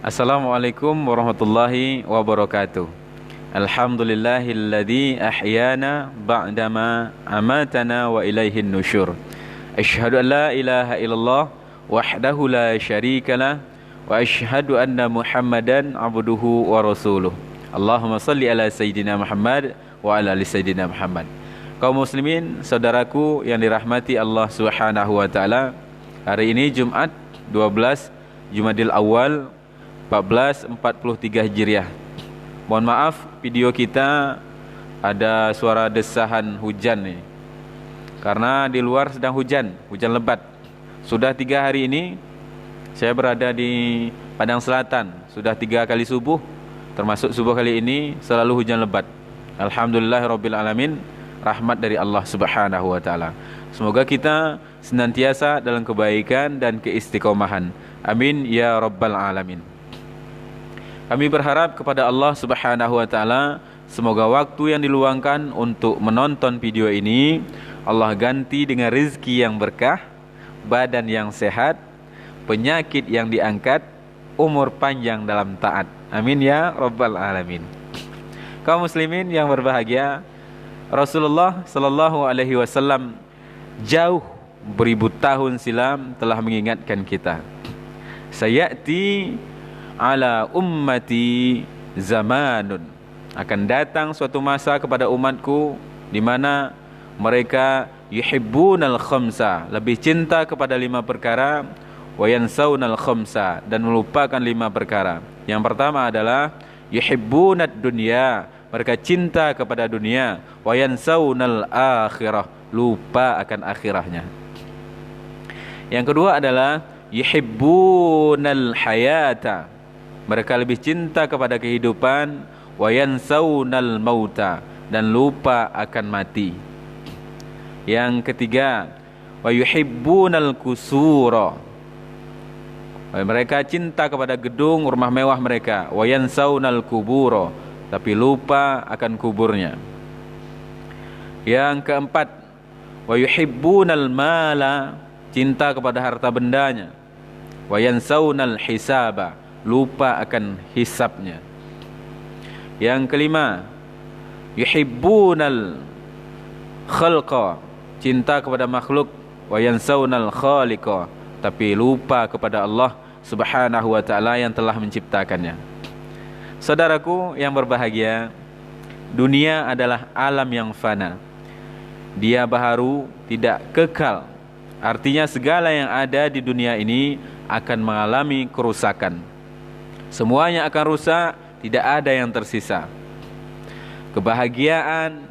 Assalamualaikum warahmatullahi wabarakatuh. Alhamdulillahilladzi ahyana ba'dama amatana wa ilaihin nusyur. Asyhadu an la ilaha illallah wahdahu la syarikalah wa asyhadu anna Muhammadan abduhu wa rasuluh. Allahumma salli ala sayyidina Muhammad wa ala ali sayyidina Muhammad. Kaum muslimin, saudaraku yang dirahmati Allah Subhanahu wa taala, hari ini Jumat 12 Jumadil Awal 1443 Hijriah. Mohon maaf, video kita ada suara desahan hujan nih. Karena di luar sedang hujan lebat. Sudah 3 hari ini saya berada di Padang Selatan. Sudah 3 kali subuh, termasuk subuh kali ini selalu hujan lebat. Alhamdulillahirabbil alamin, rahmat dari Allah Subhanahu wa taala. Semoga kita senantiasa dalam kebaikan dan keistiqomahan. Amin ya rabbal alamin. Kami berharap kepada Allah Subhanahu wa taala, semoga waktu yang diluangkan untuk menonton video ini Allah ganti dengan rezeki yang berkah, badan yang sehat, penyakit yang diangkat, umur panjang dalam taat. Amin ya rabbal alamin. Kaum muslimin yang berbahagia, Rasulullah sallallahu alaihi wasallam jauh beribu tahun silam telah mengingatkan kita. Sayati ala ummati zamanun, akan datang suatu masa kepada umatku di mana mereka yuhibbunal khamsa, lebih cinta kepada 5 perkara, wa yansaunal khamsa, dan melupakan 5 perkara. Yang pertama adalah yuhibbunad dunya, mereka cinta kepada dunia, wa yansaunal akhirah, lupa akan akhirahnya. Yang kedua adalah yuhibbunal hayata, mereka lebih cinta kepada kehidupan, wa yansaunal mauta, dan lupa akan mati. Yang ketiga, wa yuhibbunal kusura, mereka cinta kepada gedung rumah mewah mereka, wa yansaunal kubura, tapi lupa akan kuburnya. Yang keempat, wa yuhibbunal mala, cinta kepada harta bendanya, wa yansaunal hisaba, lupa akan hisabnya. Yang kelima, yuhibbunal khalqa, cinta kepada makhluk, wa yansaunal khaliqa, tapi lupa kepada Allah Subhanahu wa taala yang telah menciptakannya. Saudaraku yang berbahagia, dunia adalah alam yang fana. Dia baharu, tidak kekal. Artinya segala yang ada di dunia ini akan mengalami kerusakan. Semuanya akan rusak, tidak ada yang tersisa. Kebahagiaan,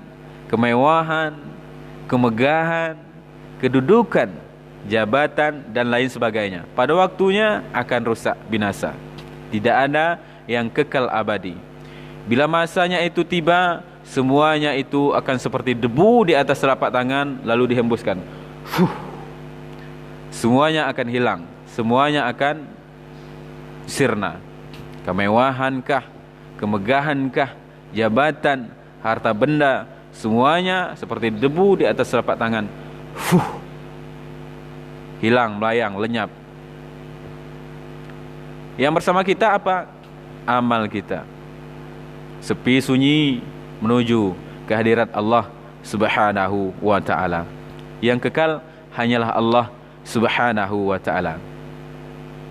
kemewahan, kemegahan, kedudukan, jabatan, dan lain sebagainya pada waktunya akan rusak, binasa. Tidak ada yang kekal abadi. Bila masanya itu tiba, semuanya itu akan seperti debu di atas telapak tangan lalu dihembuskan. Semuanya akan hilang, semuanya akan sirna. Kemewahankah, kemegahankah, jabatan, harta benda, semuanya seperti debu di atas telapak tangan. Hilang, melayang, lenyap. Yang bersama kita apa? Amal kita. Sepi sunyi menuju kehadirat Allah Subhanahu wa taala. Yang kekal hanyalah Allah Subhanahu wa taala.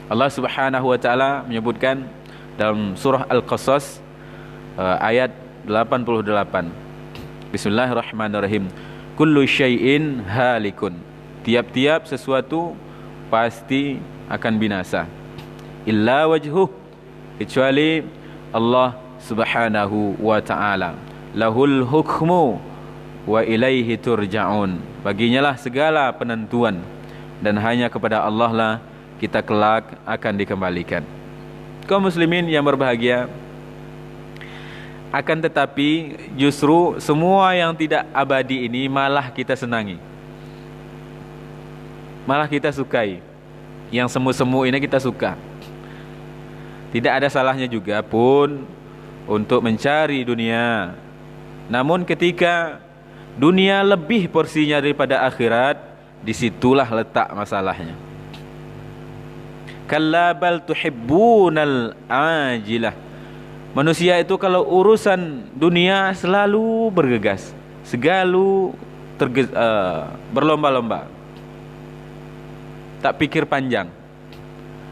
Allah Subhanahu wa taala menyebutkan dalam surah Al-Qasas ayat 88. Bismillahirrahmanirrahim. Kullu syai'in halikun, tiap-tiap sesuatu pasti akan binasa. Illa wajhuh, kecuali Allah Subhanahu wa ta'ala. Lahul hukmu wa ilaihi turja'un, baginyalah segala penentuan dan hanya kepada Allah lah kita kelak akan dikembalikan. Kaum muslimin yang berbahagia, akan tetapi justru semua yang tidak abadi ini malah kita senangi, malah kita sukai. Yang semu-semu ini kita suka. Tidak ada salahnya juga pun untuk mencari dunia. Namun ketika dunia lebih porsinya daripada akhirat, disitulah letak masalahnya. Kalla bal tuhibbunal ajilah. Manusia itu kalau urusan dunia selalu bergegas, berlomba-lomba. Tak pikir panjang.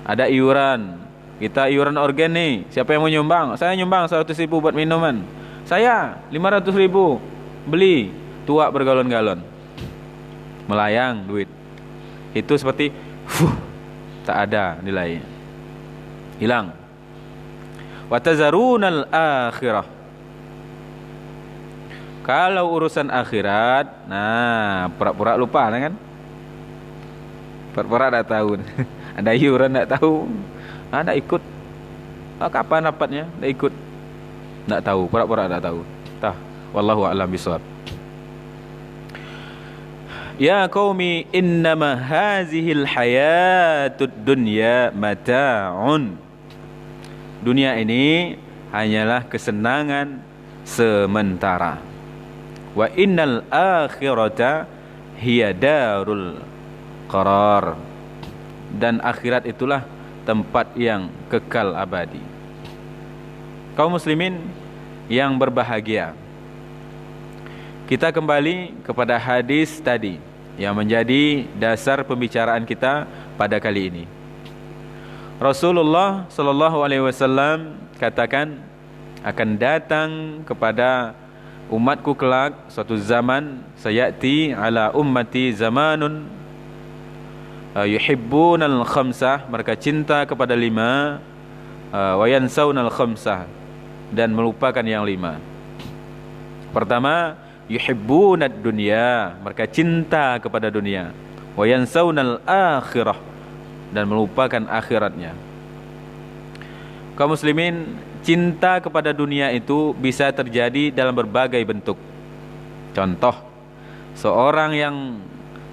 Ada iuran, kita iuran organ nih. Siapa yang mau nyumbang? Saya nyumbang 100.000 buat minuman. Saya 500.000 beli tuak bergalon-galon. Melayang duit. Itu seperti tak ada nilainya. Hilang. Wa tazarunal akhirah. Kalau urusan akhirat, nah pura-pura lupa kan? Pura-pura tak tahu. Ada iuran tak tahu. Tak ikut. Kapan rapatnya? Tak ikut. Tak tahu, pura-pura tak tahu. Tah, wallahu a'lam bishawab. Ya qaumi innama hazihil hayatud dunya mata'un. Dunia ini hanyalah kesenangan sementara. Wa innal akhirata hiya darul qarar. Dan akhirat itulah tempat yang kekal abadi. Kaum muslimin yang berbahagia, kita kembali kepada hadis tadi yang menjadi dasar pembicaraan kita pada kali ini. Rasulullah sallallahu alaihi wasallam katakan, akan datang kepada umatku kelak suatu zaman, sayati ala ummati zamanun yuhibbunal khamsah, mereka cinta kepada 5, wa yansawnal khamsah, dan melupakan yang 5. Pertama, yuhibbunad dunya, mereka cinta kepada dunia. Wa yansawnal akhirah, dan melupakan akhiratnya. Kaum muslimin, cinta kepada dunia itu bisa terjadi dalam berbagai bentuk. Contoh, seorang yang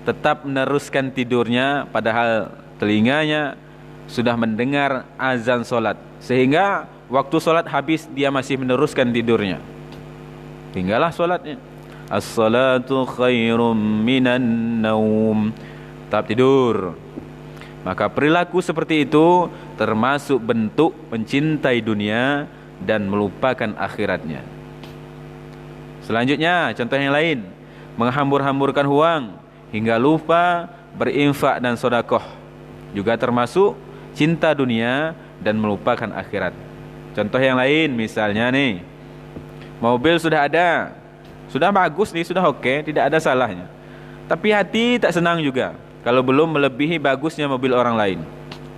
tetap meneruskan tidurnya padahal telinganya sudah mendengar azan solat, sehingga waktu solat habis dia masih meneruskan tidurnya. Tinggallah solatnya. As-salatu khairum minan naum. Tetap tidur. Maka perilaku seperti itu termasuk bentuk mencintai dunia dan melupakan akhiratnya. Selanjutnya, contoh yang lain, menghambur-hamburkan uang hingga lupa berinfak dan sedekah, juga termasuk cinta dunia dan melupakan akhirat. Contoh yang lain, misalnya nih, mobil sudah ada, sudah bagus nih, sudah oke, tidak ada salahnya. Tapi hati tak senang juga kalau belum melebihi bagusnya mobil orang lain.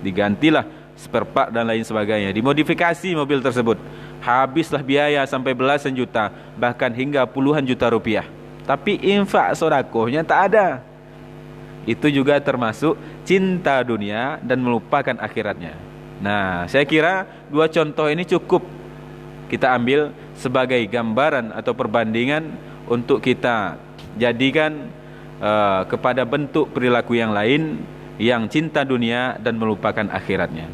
Digantilah spare part dan lain sebagainya, dimodifikasi mobil tersebut. Habislah biaya sampai belasan juta, bahkan hingga puluhan juta rupiah. Tapi infak sedekahnya tak ada. Itu juga termasuk cinta dunia dan melupakan akhiratnya. Nah, saya kira 2 contoh ini cukup kita ambil sebagai gambaran atau perbandingan untuk kita jadikan kepada bentuk perilaku yang lain yang cinta dunia dan melupakan akhiratnya.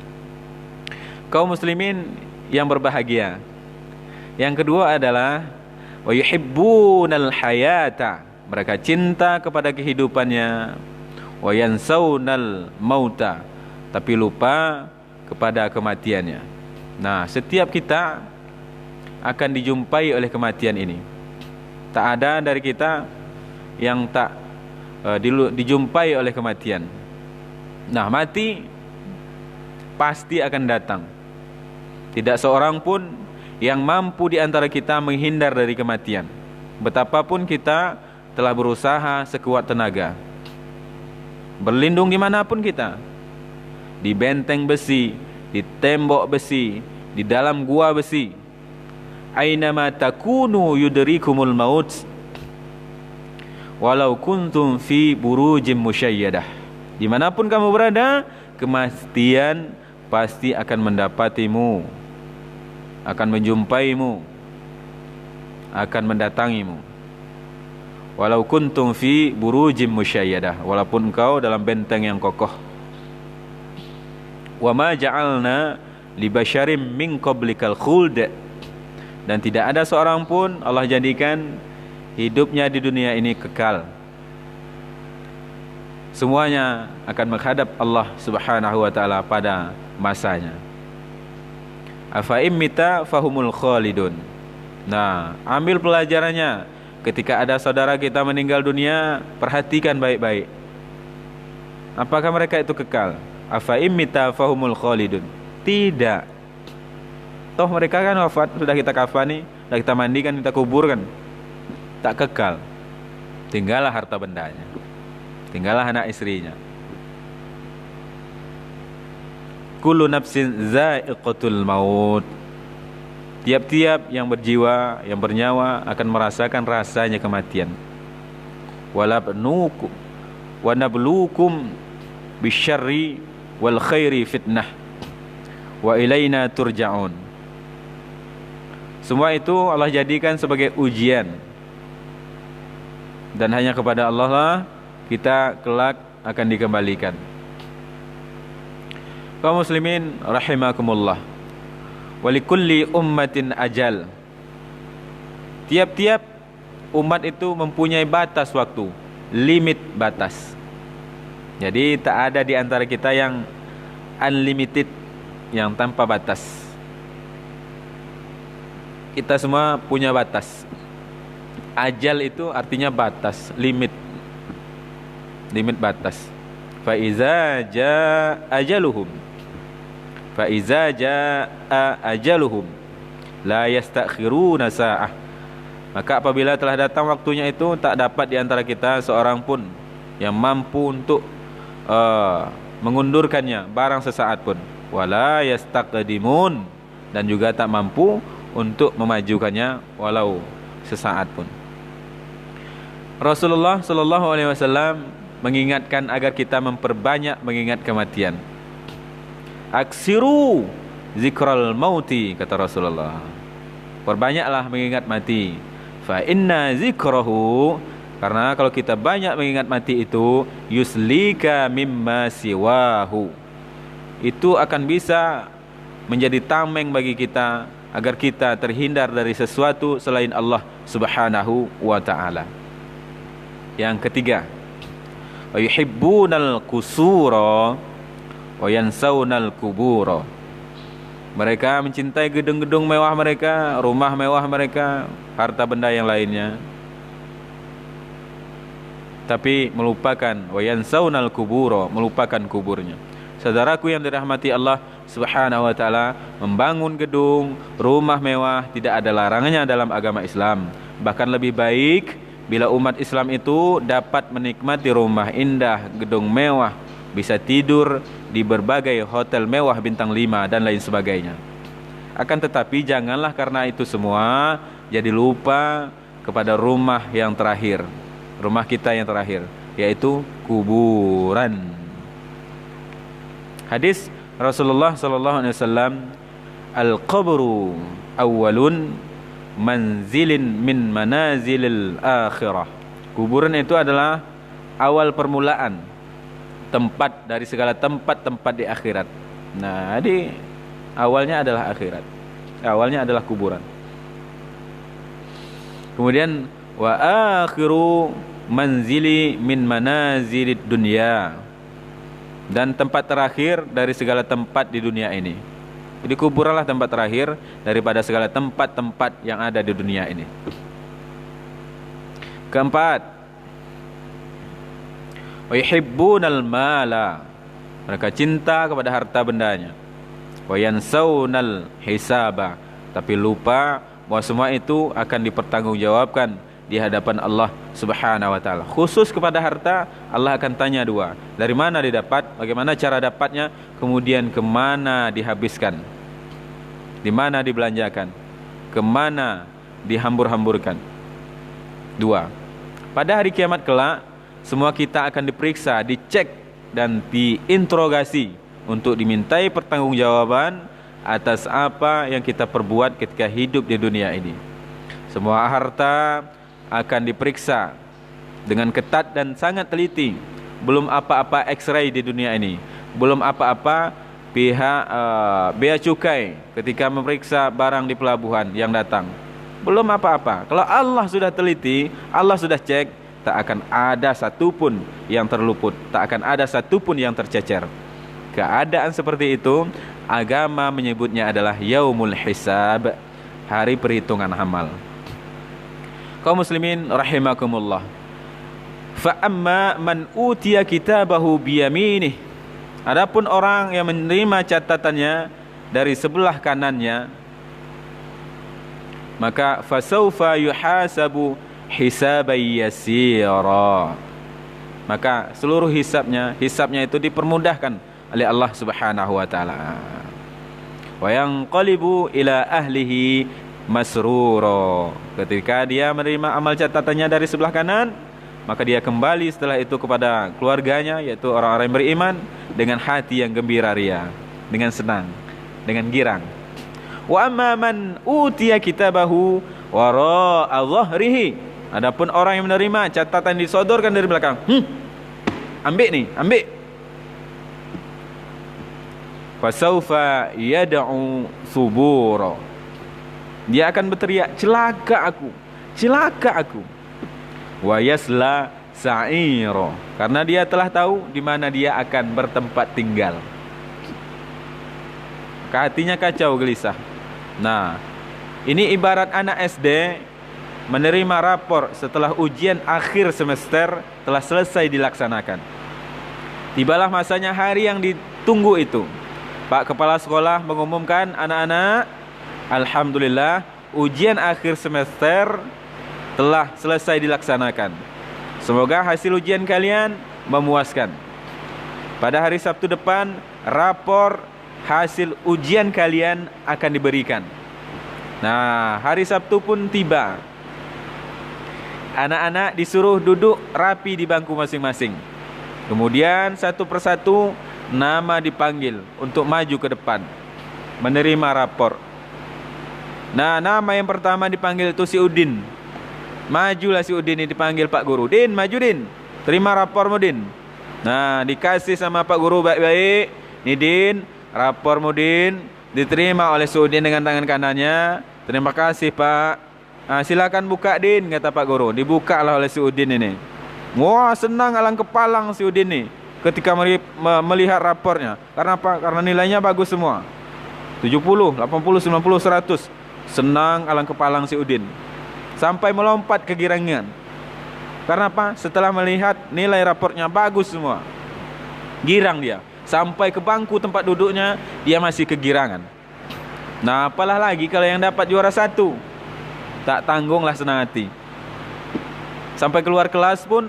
Kaum muslimin yang berbahagia, yang kedua adalah wa yuhibbunal hayata, mereka cinta kepada kehidupannya. Wa yansawnal mauta, tapi lupa kepada kematiannya. Nah, setiap kita akan dijumpai oleh kematian ini. Tak ada dari kita yang tak dijumpai oleh kematian. Nah, mati pasti akan datang. Tidak seorang pun yang mampu di antara kita menghindar dari kematian. Betapapun kita telah berusaha sekuat tenaga, berlindung dimanapun kita, di benteng besi, di tembok besi, di dalam gua besi. Ainama takunu yudrikumul maut walau kuntum fi burujim musyayyadah. Dimanapun kamu berada, kematian pasti akan mendapatimu, akan menjumpaimu, akan mendatangimu. Walau kuntum fi burujim musyayyadah, walaupun engkau dalam benteng yang kokoh. Wa ma ja'alna li basyarim min qablikal khuld, dan tidak ada seorang pun Allah jadikan hidupnya di dunia ini kekal semuanya akan menghadap Allah Subhanahu wa taala pada masanya. Afa immita fahumul khalidun. Nah, ambil pelajarannya. Ketika ada saudara kita meninggal dunia, perhatikan baik-baik. Apakah mereka itu kekal? Afa immita fahumul khalidun. Tidak. Toh mereka kan wafat, sudah kita kafani, sudah kita mandikan, kita kuburkan. Tak kekal. Tinggallah harta bendanya. Tinggallah anak istrinya. Kullu nafsin za'iqatul maut. Tiap-tiap yang berjiwa, yang bernyawa akan merasakan rasanya kematian. Wa nabluukum bisyarri wal khairi fitnah wa ilaina turja'un. Semua itu Allah jadikan sebagai ujian. Dan hanya kepada Allah lah kita kelak akan dikembalikan. Kaum muslimin rahimakumullah. Walikulli ummatin ajal. Tiap-tiap umat itu mempunyai batas waktu, limit batas. Jadi tak ada di antara kita yang unlimited, yang tanpa batas. Kita semua punya batas. Ajal itu artinya batas, limit. Limit batas. Fa iza jaa ajaluhum. Fa iza jaa ajaluhum la yastakhiruna sa'ah. Maka apabila telah datang waktunya itu, tak dapat di antara kita seorang pun yang mampu untuk mengundurkannya barang sesaat pun. Wala yastaqdimun, dan juga tak mampu untuk memajukannya walau sesaat pun. Rasulullah sallallahu alaihi wasallam mengingatkan agar kita memperbanyak mengingat kematian. Aksiru zikral mauti, kata Rasulullah. Perbanyaklah mengingat mati. Fa inna zikrahu, karena kalau kita banyak mengingat mati itu, yuslika mimma siwahu, itu akan bisa menjadi tameng bagi kita agar kita terhindar dari sesuatu selain Allah Subhanahu wa ta'ala. Yang ketiga, wa yuhibbunal qusura wa yansawnal kubura. Mereka mencintai gedung-gedung mewah mereka, rumah mewah mereka, harta benda yang lainnya, tapi melupakan wa yansawnal kubura, melupakan kuburnya. Saudaraku yang dirahmati Allah Subhanahu wa ta'ala, membangun gedung, rumah mewah tidak ada larangannya dalam agama Islam. Bahkan lebih baik bila umat Islam itu dapat menikmati rumah indah, gedung mewah, bisa tidur di berbagai hotel mewah bintang 5 dan lain sebagainya. Akan tetapi janganlah karena itu semua jadi lupa kepada rumah yang terakhir, rumah kita yang terakhir, yaitu kuburan. Hadis Rasulullah sallallahu alaihi wasallam, al-qabru awwalun manzilin min manazilil akhirah. Kuburan itu adalah awal permulaan, tempat dari segala tempat-tempat di akhirat. Nah, jadi awalnya adalah akhirat. Awalnya adalah kuburan. Kemudian wa akhiru manzili min manazilid dunya. Dan tempat terakhir dari segala tempat di dunia ini. Jadi kuburanlah tempat terakhir daripada segala tempat-tempat yang ada di dunia ini. Keempat, wa yuhibbunal mala. Mereka cinta kepada harta bendanya. Wa yansawnal hisaba. Tapi lupa bahwa semua itu akan dipertanggungjawabkan di hadapan Allah Subhanahu wa ta'ala. Khusus kepada harta, Allah akan tanya dua. Dari mana didapat, bagaimana cara dapatnya, kemudian kemana dihabiskan, di mana dibelanjakan, kemana dihambur-hamburkan. Dua. Pada hari kiamat kelak, semua kita akan diperiksa, dicek dan diinterogasi untuk dimintai pertanggungjawaban atas apa yang kita perbuat ketika hidup di dunia ini. Semua harta akan diperiksa dengan ketat dan sangat teliti. Belum apa-apa X-ray di dunia ini, belum apa-apa pihak bea cukai ketika memeriksa barang di pelabuhan yang datang, belum apa-apa. Kalau Allah sudah teliti, Allah sudah cek, tak akan ada satupun yang terluput, tak akan ada satupun yang tercecer. Keadaan seperti itu agama menyebutnya adalah yaumul hisab, hari perhitungan amal. Kaum muslimin rahimakumullah. Fa amma man utiya kitabahu biyaminih, adapun orang yang menerima catatannya dari sebelah kanannya, maka fasaufa yuhasabu hisaban yasira, maka seluruh hisabnya itu dipermudahkan oleh Allah Subhanahu wa taala. Wa yanqalibu ila ahlihi masrura, ketika dia menerima amal catatannya dari sebelah kanan, maka dia kembali setelah itu kepada keluarganya, yaitu orang-orang yang beriman, dengan hati yang gembira ria, dengan senang, dengan girang. Wa amma man utiya kitabahu wara'a dhahrihi, adapun orang yang menerima catatan disodorkan dari belakang, ambil nih, ambil. Fasaufa yad'u subura, dia akan berteriak, celaka aku, celaka aku. Wa yasla sa'ira, karena dia telah tahu di mana dia akan bertempat tinggal. Hatinya kacau gelisah. Nah, ini ibarat anak SD menerima rapor setelah ujian akhir semester telah selesai dilaksanakan. Tibalah masanya hari yang ditunggu itu. Pak Kepala Sekolah mengumumkan, anak-anak, alhamdulillah ujian akhir semester telah selesai dilaksanakan. Semoga hasil ujian kalian memuaskan. Pada hari Sabtu depan, rapor hasil ujian kalian akan diberikan. Nah, hari Sabtu pun tiba. Anak-anak disuruh duduk rapi di bangku masing-masing. Kemudian satu persatu nama dipanggil untuk maju ke depan menerima rapor. Nah, nama yang pertama dipanggil itu si Udin. Majulah si Udin ini, dipanggil Pak Guru. Din, maju Din, terima rapormu Din. Nah, dikasih sama Pak Guru baik-baik. Nih Din, rapormu Din, diterima oleh si Udin dengan tangan kanannya. Terima kasih Pak. Nah, silakan buka Din, kata Pak Guru. Dibukalah oleh si Udin ini. Wah, senang alang kepalang si Udin nih ketika melihat rapornya. Karena apa? Karena nilainya bagus semua. 70, 80, 90, 100. Senang alang kepalang si Udin. Sampai melompat kegirangan. Karena apa? Setelah melihat nilai rapornya bagus semua, girang dia. Sampai ke bangku tempat duduknya, dia masih kegirangan. Nah, apalah lagi kalau yang dapat juara 1. Tak tanggunglah senang hati. Sampai keluar kelas pun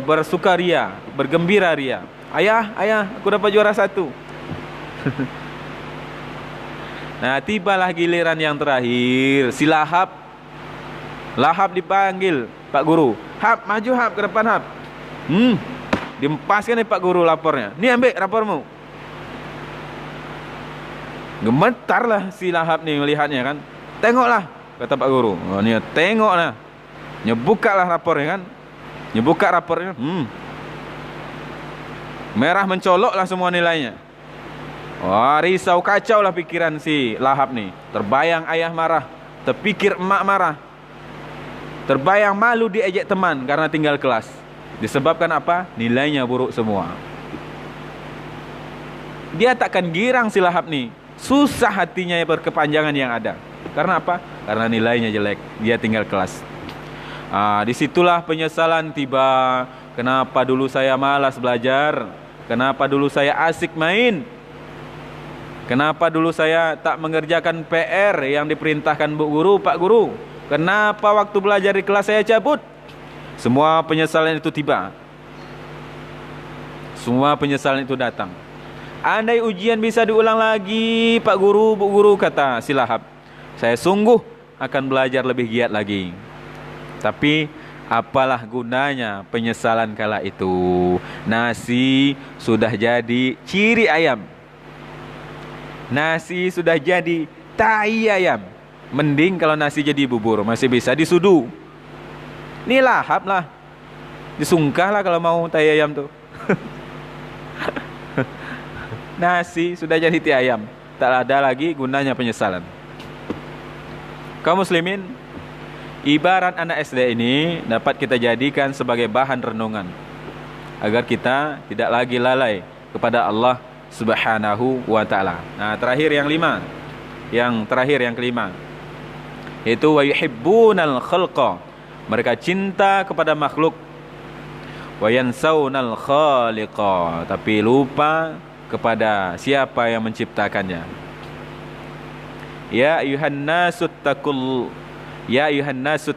bersukaria, bergembira ria. Ayah, aku dapat juara 1. Nah, tibalah giliran yang terakhir. Si Lahab dipanggil Pak Guru. Hap, maju Hap, ke depan Hap. Diempaskan nih Pak Guru lapornya. Nih ambil rapormu. Gemetarlah si Lahab nih melihatnya kan. Tengoklah, kata Pak Guru. Oh, nih tengoklah. Nyebukalah rapornya kan. Nyebuka rapornya. Merah mencoloklah semua nilainya. Wah, risau kacau lah pikiran si Lahab nih. Terbayang ayah marah, terpikir emak marah, terbayang malu diejek teman karena tinggal kelas. Disebabkan apa? Nilainya buruk semua. Dia takkan girang si Lahab nih. Susah hatinya berkepanjangan yang ada. Karena apa? Karena nilainya jelek. Dia tinggal kelas. Disitulah penyesalan tiba. Kenapa dulu saya malas belajar? Kenapa dulu saya asik main? Kenapa dulu saya tak mengerjakan PR yang diperintahkan Bu Guru, Pak Guru? Kenapa waktu belajar di kelas saya cabut? Semua penyesalan itu tiba. Semua penyesalan itu datang. Andai ujian bisa diulang lagi, Pak Guru, Bu Guru, kata si Lahab, saya sungguh akan belajar lebih giat lagi. Tapi apalah gunanya penyesalan kala itu? Nasi sudah jadi ciri ayam. Nasi sudah jadi tai ayam. Mending kalau nasi jadi bubur, masih bisa disudu. Ini Lahab lah, disungkah lah kalau mau tai ayam tuh. Nasi sudah jadi tai ayam, tak ada lagi gunanya penyesalan. Kaum muslimin Ibarat anak SD ini dapat kita jadikan sebagai bahan renungan agar kita tidak lagi lalai kepada Allah Subhanahu wa taala. Nah, terakhir yang kelima, yaitu wa yuhibbunal khalqa. Mereka cinta kepada makhluk. Wa yansawnal khaliqa, tapi lupa kepada siapa yang menciptakannya. Ya ayuhan nasu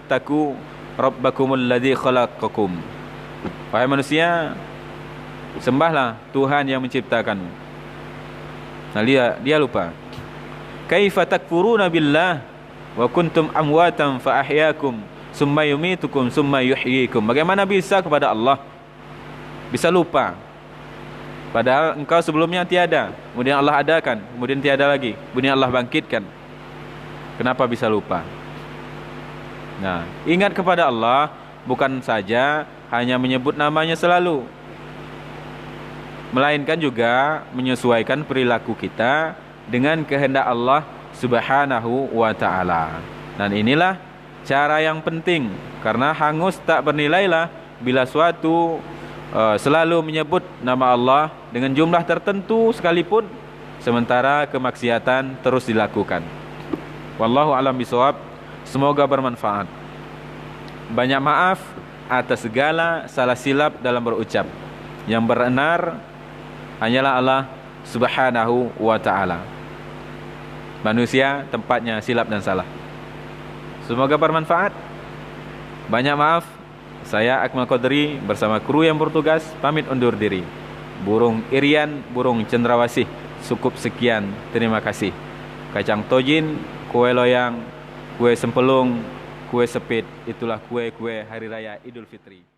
taqu rabbakumul ladzi khalaqakum. Wahai manusia, sembahlah Tuhan yang menciptakanmu. Nah, dia lupa. Kaifa takfuruna billah wa kuntum amwatan fa ahyaakum summa yumitukum summa yuhyikum. Bagaimana bisa kepada Allah? Bisa lupa. Padahal engkau sebelumnya tiada, kemudian Allah adakan, kemudian tiada lagi, kemudian Allah bangkitkan. Kenapa bisa lupa? Nah, ingat kepada Allah bukan saja hanya menyebut namanya selalu, melainkan juga menyesuaikan perilaku kita dengan kehendak Allah Subhanahu wa ta'ala. Dan inilah cara yang penting, karena hangus tak bernilailah bila suatu selalu menyebut nama Allah dengan jumlah tertentu sekalipun, sementara kemaksiatan terus dilakukan. Wallahu a'lam bishawab. Semoga bermanfaat. Banyak maaf atas segala salah silap dalam berucap. Yang benar hanyalah Allah Subhanahu wa ta'ala. Manusia tempatnya silap dan salah. Semoga bermanfaat. Banyak maaf. Saya Akmal Qadri bersama kru yang bertugas pamit undur diri. Burung Irian, burung cendrawasih. Cukup sekian. Terima kasih. Kacang tojin, kue loyang, kue sempelung, kue sepit, itulah kue-kue Hari Raya Idul Fitri.